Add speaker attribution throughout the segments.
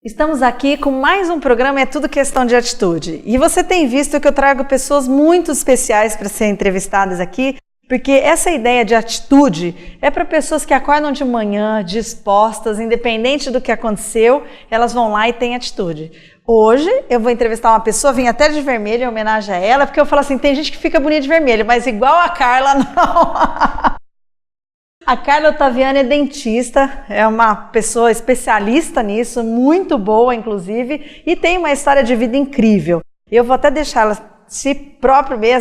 Speaker 1: Estamos aqui com mais um programa É Tudo Questão de Atitude. E você tem visto que eu trago pessoas muito especiais para serem entrevistadas aqui, porque essa ideia de atitude é para pessoas que acordam de manhã dispostas, independente do que aconteceu, elas vão lá e têm atitude. Hoje eu vou entrevistar uma pessoa, vim até de vermelho em homenagem a ela, porque eu falo assim, tem gente que fica bonita de vermelho, mas igual a Carla não. A Carla Ottaviani é dentista, é uma pessoa especialista nisso, muito boa inclusive, e tem uma história de vida incrível. Eu vou até deixar ela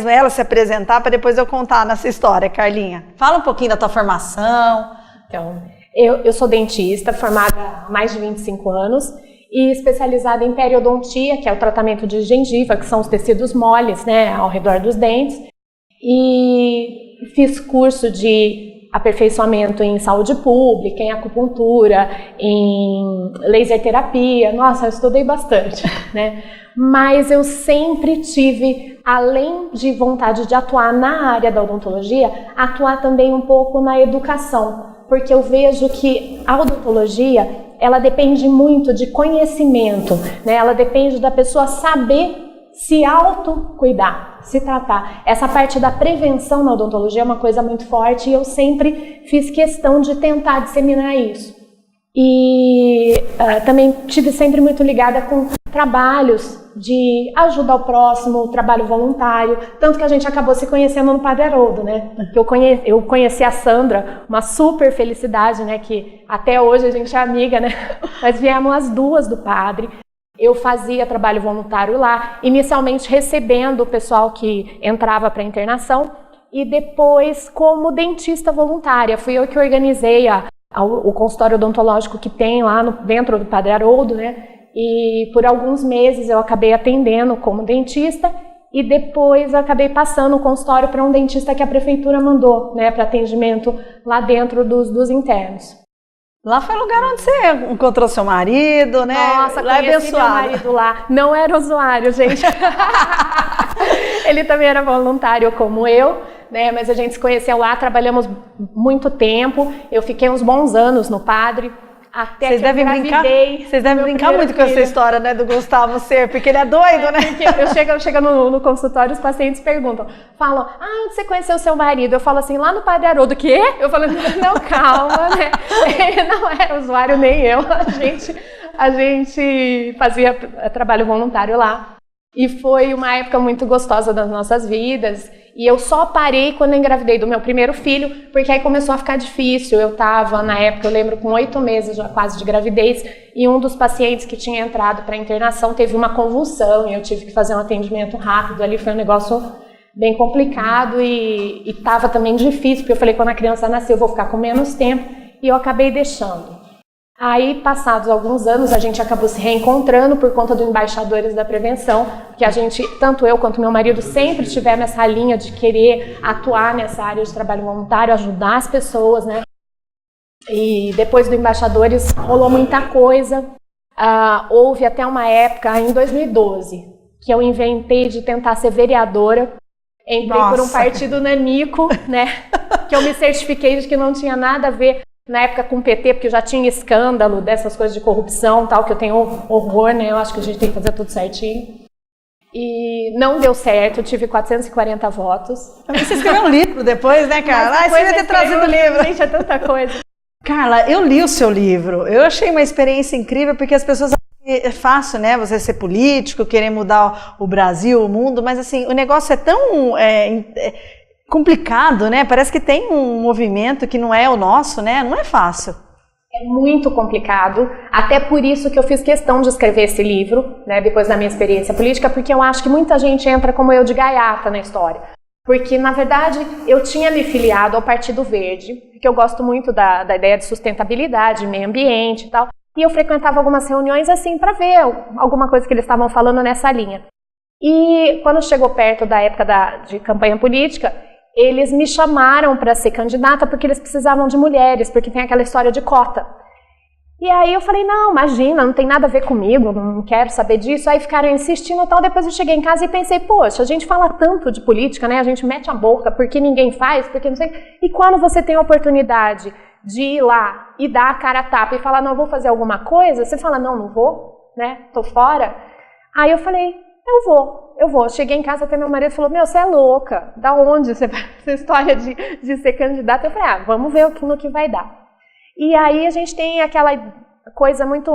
Speaker 1: ela se apresentar para depois eu contar nessa história, Carlinha. Fala um pouquinho da tua formação.
Speaker 2: Então, eu sou dentista, formada há mais de 25 anos e especializada em periodontia, que é o tratamento de gengiva, que são os tecidos moles, né, ao redor dos dentes. E fiz curso de aperfeiçoamento em saúde pública, em acupuntura, em laser terapia. Nossa, eu estudei bastante, né? Mas eu sempre tive, além de vontade de atuar na área da odontologia, atuar também um pouco na educação, porque eu vejo que a odontologia, ela depende muito de conhecimento, né? Ela depende da pessoa saber se autocuidar, se tratar. Essa parte da prevenção na odontologia é uma coisa muito forte e eu sempre fiz questão de tentar disseminar isso. E também tive sempre muito ligada com trabalhos de ajuda ao próximo, trabalho voluntário, tanto que a gente acabou se conhecendo no Padre Haroldo, né? Eu conheci a Sandra, uma super felicidade, né? Que até hoje a gente é amiga, né? Mas viemos as duas do Padre. Eu fazia trabalho voluntário lá, inicialmente recebendo o pessoal que entrava para internação e depois como dentista voluntária. Fui eu que organizei o consultório odontológico que tem lá dentro do Padre Haroldo, né? E por alguns meses eu acabei atendendo como dentista e depois eu acabei passando o consultório para um dentista que a prefeitura mandou, né, para atendimento lá dentro dos internos.
Speaker 1: Lá foi o lugar onde você encontrou seu marido, né?
Speaker 2: Nossa,
Speaker 1: lá
Speaker 2: conheci meu marido lá. Não era usuário, gente. Ele também era voluntário como eu, né? Mas a gente se conheceu lá, trabalhamos muito tempo. Eu fiquei uns bons anos no Padre. Até
Speaker 1: vocês devem brincar muito com essa história, né, do Gustavo Ser, porque ele é doido, né?
Speaker 2: Eu chego no consultório, os pacientes perguntam, falam, onde você conheceu o seu marido? Eu falo assim, lá no Padre Haroldo. O quê? Eu falo, não, calma, né? Ele não era usuário, nem eu. A gente fazia trabalho voluntário lá. E foi uma época muito gostosa das nossas vidas. E eu só parei quando eu engravidei do meu primeiro filho, porque aí começou a ficar difícil. Eu estava, na época, eu lembro, com 8 meses já quase de gravidez, e um dos pacientes que tinha entrado para internação teve uma convulsão, e eu tive que fazer um atendimento rápido ali, foi um negócio bem complicado, e estava também difícil, porque eu falei, quando a criança nasceu, eu vou ficar com menos tempo, e eu acabei deixando. Aí, passados alguns anos, a gente acabou se reencontrando por conta do Embaixadores da Prevenção, que a gente, tanto eu quanto meu marido, sempre tivemos essa linha de querer atuar nessa área de trabalho voluntário, ajudar as pessoas, né? E depois do Embaixadores rolou muita coisa. Houve até uma época, em 2012, que eu inventei de tentar ser vereadora. Entrei por um partido nanico, né? Que eu me certifiquei de que não tinha nada a ver na época com o PT, porque já tinha escândalo dessas coisas de corrupção, tal, que eu tenho horror, né? Eu acho que a gente tem que fazer tudo certinho. E não deu certo, eu tive 440 votos.
Speaker 1: Você escreveu um livro depois, né, Carla? Você devia ter trazido o livro.
Speaker 2: Gente, é tanta coisa.
Speaker 1: Carla, eu li o seu livro. Eu achei uma experiência incrível, porque as pessoas... É fácil, né, você ser político, querer mudar o Brasil, o mundo, mas assim, o negócio é tão... complicado, né? Parece que tem um movimento que não é o nosso, né? Não é fácil.
Speaker 2: É muito complicado, até por isso que eu fiz questão de escrever esse livro, né? Depois da minha experiência política, porque eu acho que muita gente entra como eu de gaiata na história. Porque, na verdade, eu tinha me filiado ao Partido Verde, porque eu gosto muito da ideia de sustentabilidade, meio ambiente e tal, e eu frequentava algumas reuniões assim para ver alguma coisa que eles estavam falando nessa linha. E quando chegou perto da época de campanha política, eles me chamaram para ser candidata porque eles precisavam de mulheres, porque tem aquela história de cota. E aí eu falei, não, imagina, não tem nada a ver comigo, não quero saber disso. Aí ficaram insistindo e tal, depois eu cheguei em casa e pensei, poxa, a gente fala tanto de política, né? A gente mete a boca porque ninguém faz, porque não sei. E quando você tem a oportunidade de ir lá e dar a cara a tapa e falar, não, vou fazer alguma coisa, você fala, não vou, né, tô fora. Aí eu falei, eu vou. Cheguei em casa, até meu marido falou, você é louca, da onde você vai, essa história de ser candidata? Eu falei, vamos ver no que vai dar. E aí a gente tem aquela coisa muito...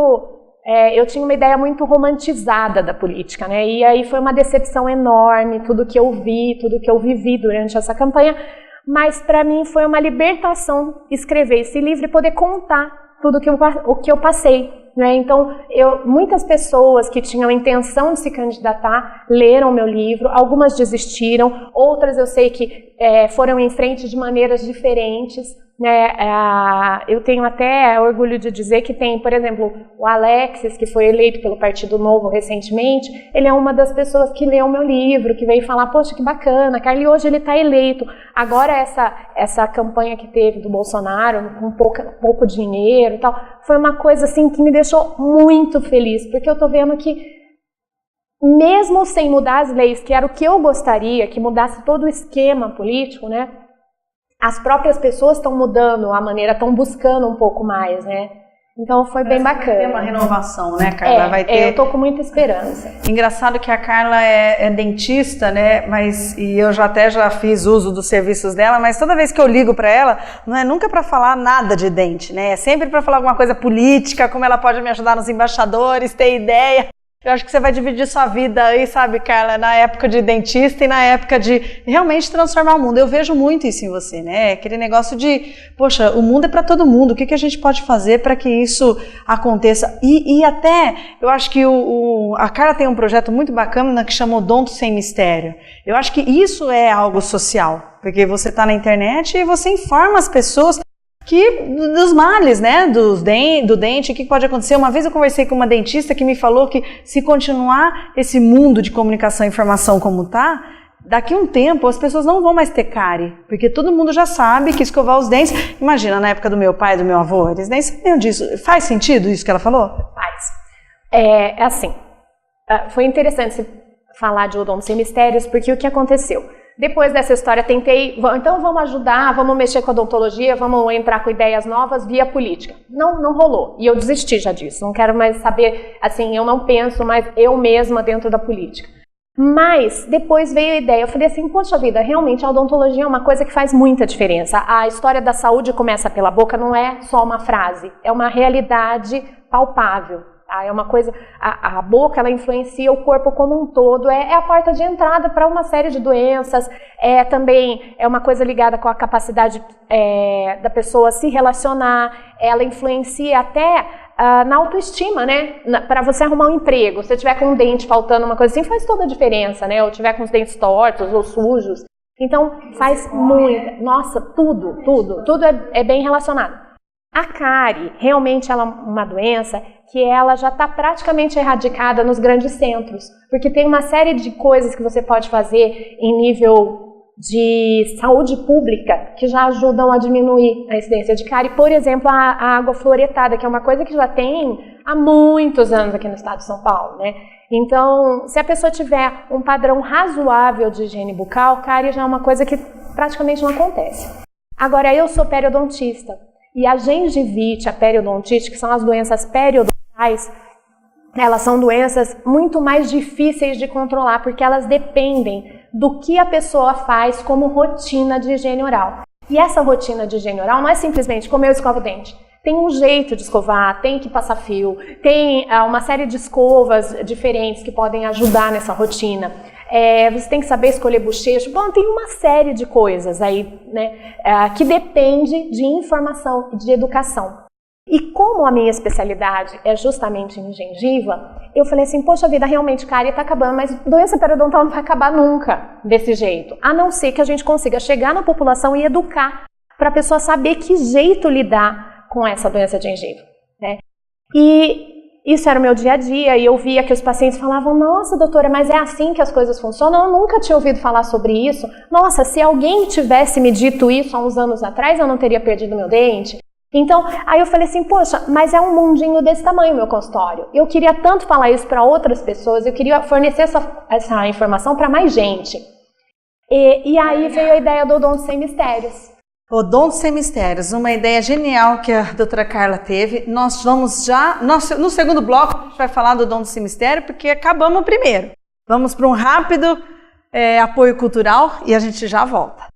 Speaker 2: eu tinha uma ideia muito romantizada da política, né? E aí foi uma decepção enorme, tudo que eu vi, tudo que eu vivi durante essa campanha, mas para mim foi uma libertação escrever esse livro e poder contar tudo o que eu passei, né? Então, muitas pessoas que tinham intenção de se candidatar leram meu livro, algumas desistiram, outras eu sei que foram em frente de maneiras diferentes, né? Eu tenho até orgulho de dizer que tem, por exemplo, o Alexis, que foi eleito pelo Partido Novo recentemente, ele é uma das pessoas que leu meu livro, que veio falar, poxa, que bacana, Carla, e hoje ele está eleito. Agora essa campanha que teve do Bolsonaro, com pouco dinheiro e tal, foi uma coisa assim que me deixou muito feliz, porque eu estou vendo que mesmo sem mudar as leis, que era o que eu gostaria, que mudasse todo o esquema político, né? As próprias pessoas estão mudando a maneira, estão buscando um pouco mais, né? Então foi bem bacana. Vai ter
Speaker 1: uma renovação, né, Carla? Vai ter...
Speaker 2: eu tô com muita esperança.
Speaker 1: Engraçado que a Carla é dentista, né? E eu já fiz uso dos serviços dela, mas toda vez que eu ligo para ela, não é nunca para falar nada de dente, né? É sempre para falar alguma coisa política, como ela pode me ajudar nos embaixadores, ter ideia. Eu acho que você vai dividir sua vida aí, sabe, Carla, na época de dentista e na época de realmente transformar o mundo. Eu vejo muito isso em você, né? Aquele negócio de, poxa, o mundo é para todo mundo. O que a gente pode fazer para que isso aconteça? E até, eu acho que a Carla tem um projeto muito bacana que chama Odonto Sem Mistério. Eu acho que isso é algo social, porque você está na internet e você informa as pessoas dos males, né, do dente, o que pode acontecer. Uma vez eu conversei com uma dentista que me falou que se continuar esse mundo de comunicação e informação como tá, daqui a um tempo as pessoas não vão mais ter cárie, porque todo mundo já sabe que escovar os dentes, imagina, na época do meu pai e do meu avô, eles nem sabiam disso. Faz sentido isso que ela falou?
Speaker 2: Faz. Assim, foi interessante você falar de Odonto Sem Mistérios, porque o que aconteceu? Depois dessa história, tentei, então vamos ajudar, vamos mexer com a odontologia, vamos entrar com ideias novas via política. Não rolou, e eu desisti já disso, não quero mais saber, assim, eu não penso mais eu mesma dentro da política. Mas, depois veio a ideia, eu falei assim, poxa vida, realmente a odontologia é uma coisa que faz muita diferença. A história da saúde começa pela boca, não é só uma frase, é uma realidade palpável. É uma coisa, a boca ela influencia o corpo como um todo, é a porta de entrada para uma série de doenças, também é uma coisa ligada com a capacidade da pessoa se relacionar, ela influencia até na autoestima, né? Para você arrumar um emprego, se você tiver com um dente faltando, uma coisa assim, faz toda a diferença, né? Ou tiver com os dentes tortos ou sujos, então faz muito, nossa, tudo é bem relacionado. A cárie, realmente ela é uma doença que ela já está praticamente erradicada nos grandes centros, porque tem uma série de coisas que você pode fazer em nível de saúde pública que já ajudam a diminuir a incidência de cárie. Por exemplo, a água fluoretada, que é uma coisa que já tem há muitos anos aqui no estado de São Paulo, né? Então, se a pessoa tiver um padrão razoável de higiene bucal, cárie já é uma coisa que praticamente não acontece. Agora, eu sou periodontista. E a gengivite, a periodontite, que são as doenças periodontais, elas são doenças muito mais difíceis de controlar, porque elas dependem do que a pessoa faz como rotina de higiene oral. E essa rotina de higiene oral não é simplesmente como eu escovo o dente. Tem um jeito de escovar, tem que passar fio, tem uma série de escovas diferentes que podem ajudar nessa rotina. Você tem que saber escolher bochecho. Bom, tem uma série de coisas aí, né, que depende de informação e de educação. E como a minha especialidade é justamente em gengiva, eu falei assim, poxa vida, realmente cárie está acabando, mas doença periodontal não vai acabar nunca desse jeito, a não ser que a gente consiga chegar na população e educar para a pessoa saber que jeito lidar com essa doença de gengiva, né? E isso era o meu dia a dia, e eu via que os pacientes falavam, nossa, doutora, mas é assim que as coisas funcionam? Eu nunca tinha ouvido falar sobre isso. Nossa, se alguém tivesse me dito isso há uns anos atrás, eu não teria perdido meu dente. Então, aí eu falei assim, poxa, mas é um mundinho desse tamanho o meu consultório. Eu queria tanto falar isso para outras pessoas, eu queria fornecer essa informação para mais gente. E aí veio a ideia do Odonto Sem Mistérios.
Speaker 1: Odonto Sem Mistérios, uma ideia genial que a doutora Carla teve. Nós vamos já, no segundo bloco, a gente vai falar do Odonto Sem Mistério, porque acabamos o primeiro. Vamos para um rápido apoio cultural e a gente já volta.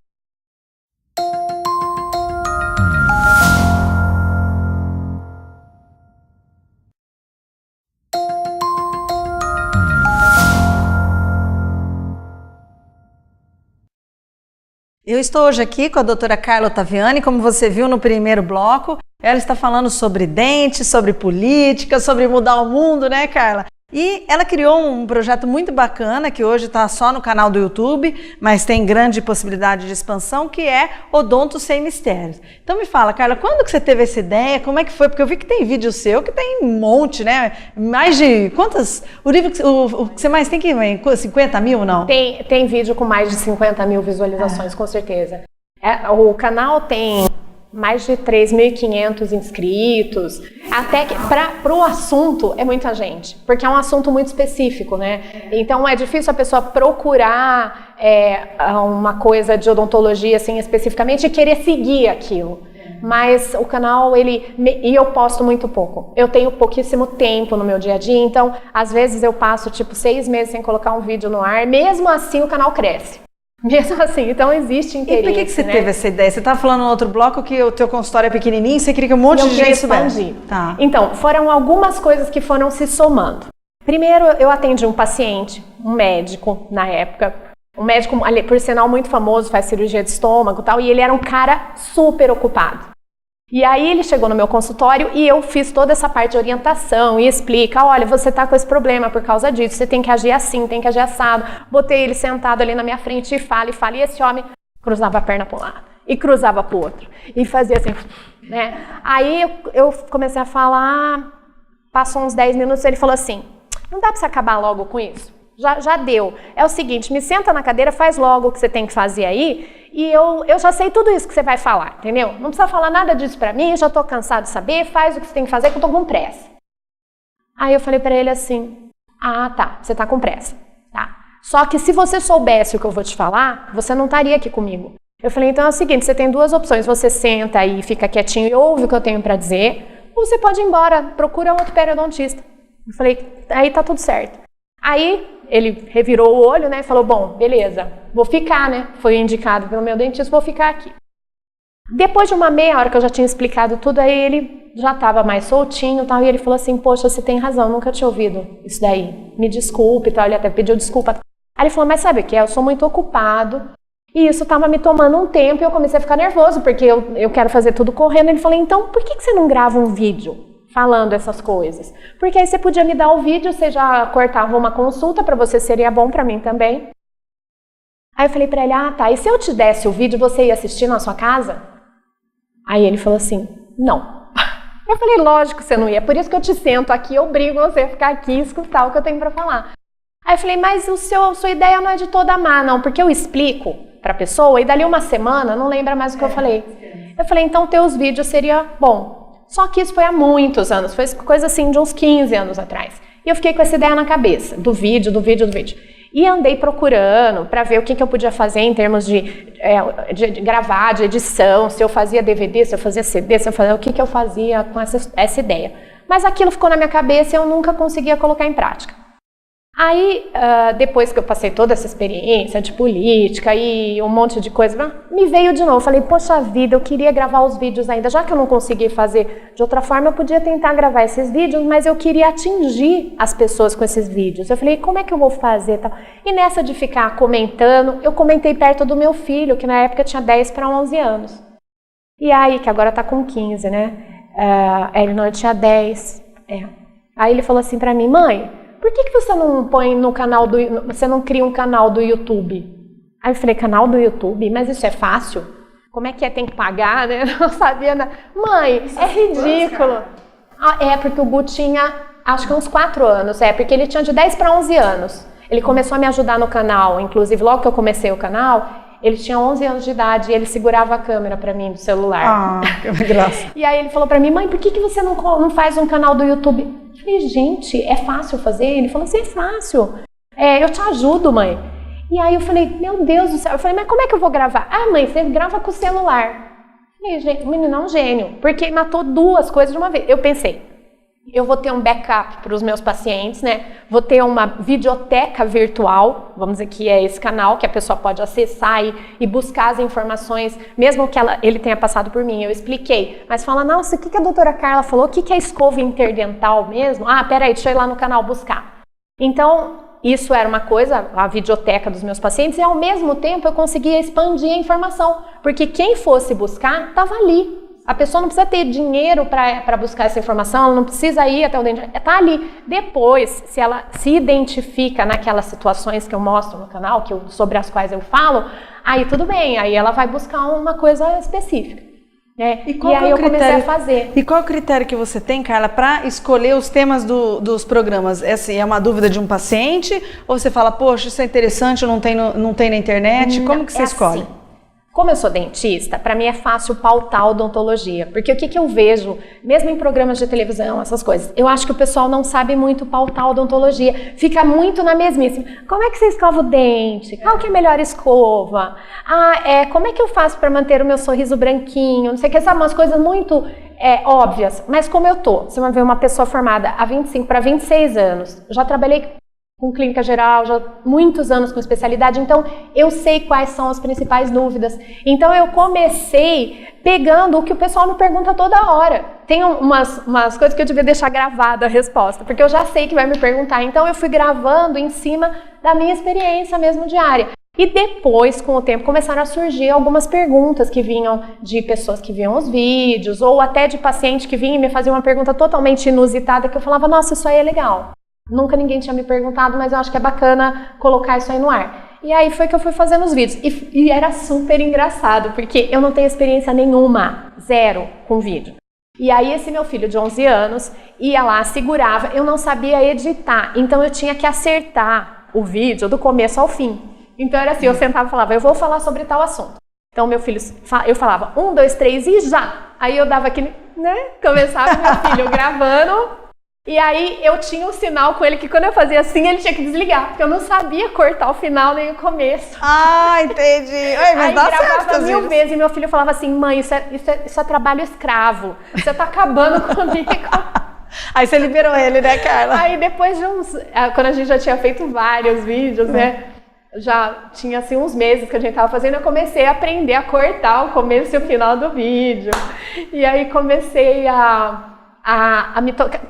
Speaker 1: Eu estou hoje aqui com a doutora Carla Ottaviani, como você viu no primeiro bloco. Ela está falando sobre dentes, sobre política, sobre mudar o mundo, né, Carla? E ela criou um projeto muito bacana, que hoje está só no canal do YouTube, mas tem grande possibilidade de expansão, que é Odonto Sem Mistérios. Então me fala, Carla, quando que você teve essa ideia? Como é que foi? Porque eu vi que tem vídeo seu, que tem um monte, né? Mais de... Quantas? O livro o que você mais tem que... 50 mil, não?
Speaker 2: Tem vídeo com mais de 50 mil visualizações, com certeza. O canal tem mais de 3.500 inscritos, até que para o assunto é muita gente, porque é um assunto muito específico, né? Então é difícil a pessoa procurar uma coisa de odontologia assim especificamente e querer seguir aquilo. Mas o canal, e eu posto muito pouco. Eu tenho pouquíssimo tempo no meu dia a dia, então às vezes eu passo tipo 6 meses sem colocar um vídeo no ar, mesmo assim o canal cresce. Mesmo assim, então existe interesse.
Speaker 1: E por que você teve essa ideia? Você estava falando no outro bloco que o teu consultório é pequenininho e você queria que um monte de gente soubesse.
Speaker 2: Tá. Então, foram algumas coisas que foram se somando. Primeiro, eu atendi um paciente, um médico na época, um médico, por sinal, muito famoso, faz cirurgia de estômago e tal, e ele era um cara super ocupado. E aí ele chegou no meu consultório e eu fiz toda essa parte de orientação e explica, olha, você está com esse problema por causa disso, você tem que agir assim, tem que agir assado. Botei ele sentado ali na minha frente e fala, e esse homem cruzava a perna para um lado e cruzava para o outro e fazia assim, né? Aí eu comecei a falar, passou uns 10 minutos, ele falou assim, não dá para você acabar logo com isso? Já deu. É o seguinte, me senta na cadeira, faz logo o que você tem que fazer aí e eu já sei tudo isso que você vai falar, entendeu? Não precisa falar nada disso pra mim, já tô cansado de saber, faz o que você tem que fazer que eu tô com pressa. Aí eu falei pra ele assim, tá, você tá com pressa, tá. Só que se você soubesse o que eu vou te falar, você não estaria aqui comigo. Eu falei, então é o seguinte, você tem 2 opções, você senta aí, fica quietinho e ouve o que eu tenho pra dizer, ou você pode ir embora, procura outro periodontista. Eu falei, aí tá tudo certo. Aí ele revirou o olho, né, e falou, bom, beleza, vou ficar, né, foi indicado pelo meu dentista, vou ficar aqui. Depois de uma meia hora que eu já tinha explicado tudo, aí ele já estava mais soltinho e tal, e ele falou assim, poxa, você tem razão, nunca tinha ouvido isso daí, me desculpe e tal, ele até pediu desculpa. Aí ele falou, mas sabe o que é, eu sou muito ocupado, e isso estava me tomando um tempo, e eu comecei a ficar nervoso, porque eu quero fazer tudo correndo. Ele falou, então, por que você não grava um vídeo falando essas coisas? Porque aí você podia me dar o vídeo, você já cortava uma consulta, para você seria bom, para mim também. Aí eu falei para ele, tá, e se eu te desse o vídeo, você ia assistir na sua casa? Aí ele falou assim, não. Eu falei, lógico que você não ia, por isso que eu te sento aqui, eu obrigo você a ficar aqui e escutar o que eu tenho para falar. Aí eu falei, mas sua ideia não é de toda má, não, porque eu explico para a pessoa e dali uma semana não lembra mais o que eu falei. Eu falei, então ter os vídeos seria bom. Só que isso foi há muitos anos, foi coisa assim de uns 15 anos atrás. E eu fiquei com essa ideia na cabeça, do vídeo. E andei procurando para ver o que eu podia fazer em termos de gravar, de edição, se eu fazia DVD, se eu fazia CD, o que eu fazia com essa ideia. Mas aquilo ficou na minha cabeça e eu nunca conseguia colocar em prática. Aí, depois que eu passei toda essa experiência de política e um monte de coisa, me veio de novo. Falei, poxa vida, eu queria gravar os vídeos ainda. Já que eu não consegui fazer de outra forma, eu podia tentar gravar esses vídeos, mas eu queria atingir as pessoas com esses vídeos. Eu falei, como é que eu vou fazer? E nessa de ficar comentando, eu comentei perto do meu filho, que na época tinha 10 para 11 anos. E aí, que agora tá com 15, né? Ele não tinha 10. Aí ele falou assim para mim, mãe, por que você não põe no canal você não cria um canal do YouTube? Aí eu falei, canal do YouTube? Mas isso é fácil? Como é que tem que pagar, né? Não sabia nada. Mãe, é ridículo. Porque o Gu tinha, acho que uns 4 anos, porque ele tinha de 10 para 11 anos. Ele começou a me ajudar no canal, inclusive logo que eu comecei o canal, ele tinha 11 anos de idade e ele segurava a câmera para mim do celular.
Speaker 1: Que graça.
Speaker 2: E aí ele falou para mim, mãe, por que você não faz um canal do YouTube? Eu falei, gente, é fácil fazer? Ele falou assim, é fácil. Eu te ajudo, mãe. E aí eu falei, meu Deus do céu. Eu falei, mas como é que eu vou gravar? Mãe, você grava com o celular. E, gente, o menino é um gênio, porque matou 2 coisas de uma vez. Eu pensei, eu vou ter um backup para os meus pacientes, né? Vou ter uma videoteca virtual, vamos dizer que é esse canal que a pessoa pode acessar e buscar as informações, mesmo que ele tenha passado por mim, eu expliquei. Mas fala, nossa, o que a doutora Carla falou? O que é escova interdental mesmo? Ah, peraí, deixa eu ir lá no canal buscar. Então, isso era uma coisa, a videoteca dos meus pacientes, e ao mesmo tempo eu conseguia expandir a informação, porque quem fosse buscar estava ali. A pessoa não precisa ter dinheiro para buscar essa informação, ela não precisa ir até o dentista, está ali. Depois, se ela se identifica naquelas situações que eu mostro no canal, sobre as quais eu falo, aí tudo bem, aí ela vai buscar uma coisa específica. Né? E aí eu comecei a fazer.
Speaker 1: E qual é o critério que você tem, Carla, para escolher os temas dos programas? É uma dúvida de um paciente? Ou você fala, poxa, isso é interessante, não tem na internet? Como que você escolhe?
Speaker 2: Assim. Como eu sou dentista, para mim é fácil pautar a odontologia, porque o que eu vejo, mesmo em programas de televisão, essas coisas, eu acho que o pessoal não sabe muito pautar a odontologia, fica muito na mesmíssima. Como é que você escova o dente? Qual que é a melhor escova? Como é que eu faço para manter o meu sorriso branquinho? Não sei o que, sabe, umas coisas muito óbvias, mas como eu tô, você vai ver uma pessoa formada há 25 para 26 anos, já trabalhei com clínica geral, já muitos anos com especialidade, então eu sei quais são as principais dúvidas. Então eu comecei pegando o que o pessoal me pergunta toda hora. Tem umas coisas que eu devia deixar gravada a resposta, porque eu já sei que vai me perguntar. Então eu fui gravando em cima da minha experiência mesmo diária. E depois, com o tempo, começaram a surgir algumas perguntas que vinham de pessoas que viam os vídeos, ou até de paciente que vinha e me fazia uma pergunta totalmente inusitada, que eu falava, nossa, isso aí é legal. Nunca ninguém tinha me perguntado, mas eu acho que é bacana colocar isso aí no ar. E aí foi que eu fui fazendo os vídeos. E era super engraçado, porque eu não tenho experiência nenhuma, 0 com vídeo. E aí esse meu filho de 11 anos ia lá, segurava, eu não sabia editar, então eu tinha que acertar o vídeo do começo ao fim. Então era assim, eu sentava e falava, eu vou falar sobre tal assunto. Então meu filho, eu falava 1, 2, 3 e já! Aí eu dava aquele, né? Começava meu filho gravando. E aí eu tinha um sinal com ele que quando eu fazia assim, ele tinha que desligar, porque eu não sabia cortar o final nem o começo.
Speaker 1: Ah, entendi. Oi, mas
Speaker 2: aí
Speaker 1: dá
Speaker 2: gravava
Speaker 1: certo,
Speaker 2: 1000 vezes e meu filho falava assim, mãe, isso é trabalho escravo, você tá acabando comigo.
Speaker 1: Aí você liberou ele, né, Carla?
Speaker 2: Aí depois de quando a gente já tinha feito vários vídeos, né, já tinha assim uns meses que a gente tava fazendo, eu comecei a aprender a cortar o começo e o final do vídeo. E aí comecei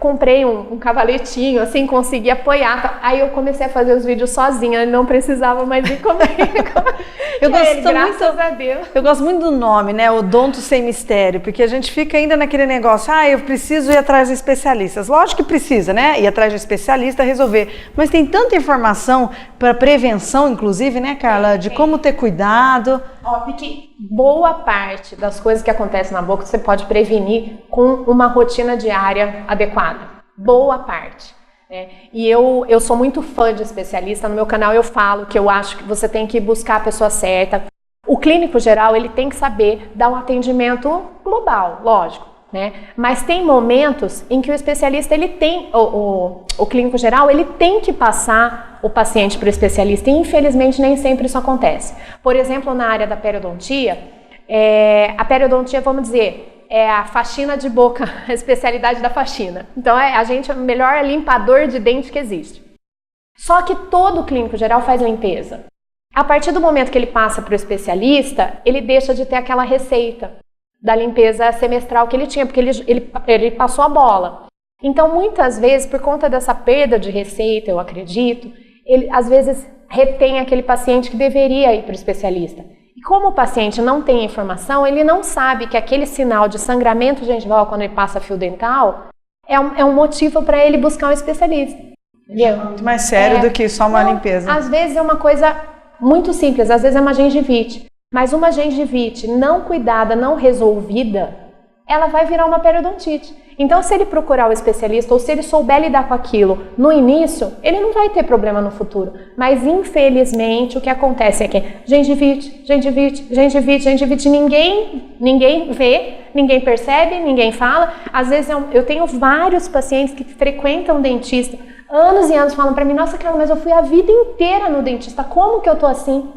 Speaker 2: comprei um cavaletinho, assim, consegui apoiar. Aí eu comecei a fazer os vídeos sozinha, não precisava mais ir comigo. Graças a Deus.
Speaker 1: Eu gosto muito do nome, né? Odonto Sem Mistério, porque a gente fica ainda naquele negócio, eu preciso ir atrás de especialistas. Lógico que precisa, né? Ir atrás de especialista, resolver. Mas tem tanta informação para prevenção, inclusive, né, Carla? De como ter cuidado.
Speaker 2: Porque boa parte das coisas que acontecem na boca você pode prevenir com uma rotina diária adequada. Boa parte. Né? E eu sou muito fã de especialista. No meu canal eu falo que eu acho que você tem que buscar a pessoa certa. O clínico geral, ele tem que saber dar um atendimento global, lógico. Né? Mas tem momentos em que o especialista, ele tem, o clínico geral, ele tem que passar o paciente para o especialista e infelizmente nem sempre isso acontece. Por exemplo, na área da periodontia, a periodontia, vamos dizer, é a faxina de boca, a especialidade da faxina. Então a gente é o melhor limpador de dente que existe. Só que todo clínico geral faz limpeza. A partir do momento que ele passa para o especialista, ele deixa de ter aquela receita da limpeza semestral que ele tinha, porque ele passou a bola. Então, muitas vezes, por conta dessa perda de receita, eu acredito, ele às vezes retém aquele paciente que deveria ir para o especialista. E como o paciente não tem informação, ele não sabe que aquele sinal de sangramento gengival quando ele passa fio dental é um motivo para ele buscar um especialista. Entendeu?
Speaker 1: Muito mais sério do que só uma limpeza.
Speaker 2: Às vezes é uma coisa muito simples, às vezes é uma gengivite. Mas uma gengivite não cuidada, não resolvida, ela vai virar uma periodontite. Então, se ele procurar o especialista ou se ele souber lidar com aquilo no início, ele não vai ter problema no futuro. Mas, infelizmente, o que acontece é que gengivite, ninguém vê, ninguém percebe, ninguém fala. Às vezes, eu tenho vários pacientes que frequentam o dentista, anos e anos falam para mim, nossa, Carla, mas eu fui a vida inteira no dentista, como que eu tô assim?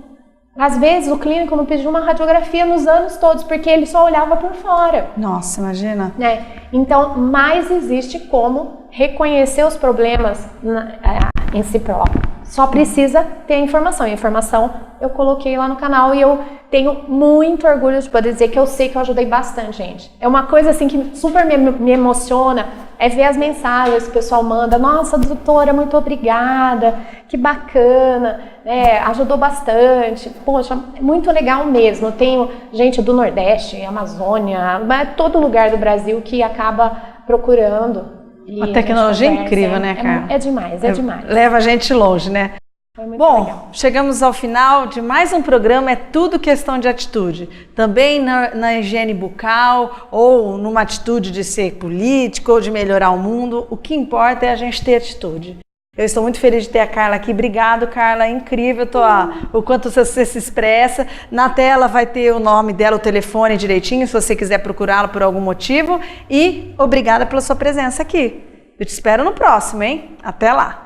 Speaker 2: Às vezes o clínico não pediu uma radiografia nos anos todos, porque ele só olhava por fora.
Speaker 1: Nossa, imagina.
Speaker 2: Né? Então, mais existe como reconhecer os problemas em si próprio. Só precisa ter a informação. E a informação eu coloquei lá no canal e eu tenho muito orgulho de poder dizer que eu sei que eu ajudei bastante, gente. É uma coisa assim que super me emociona, é ver as mensagens que o pessoal manda. Nossa, doutora, muito obrigada, que bacana, ajudou bastante. Poxa, muito legal mesmo. Eu tenho gente do Nordeste, Amazônia, todo lugar do Brasil que acaba procurando.
Speaker 1: A tecnologia é incrível, né, Carla?
Speaker 2: É demais, é demais.
Speaker 1: Leva a gente longe, né?
Speaker 2: Foi muito
Speaker 1: Bom,
Speaker 2: legal.
Speaker 1: Chegamos ao final de mais um programa, é tudo questão de atitude. Também na higiene bucal, ou numa atitude de ser político, ou de melhorar o mundo, o que importa é a gente ter atitude. Eu estou muito feliz de ter a Carla aqui. Obrigado, Carla, é incrível o quanto você se expressa. Na tela vai ter o nome dela, o telefone direitinho, se você quiser procurá-la por algum motivo. E obrigada pela sua presença aqui. Eu te espero no próximo, hein? Até lá!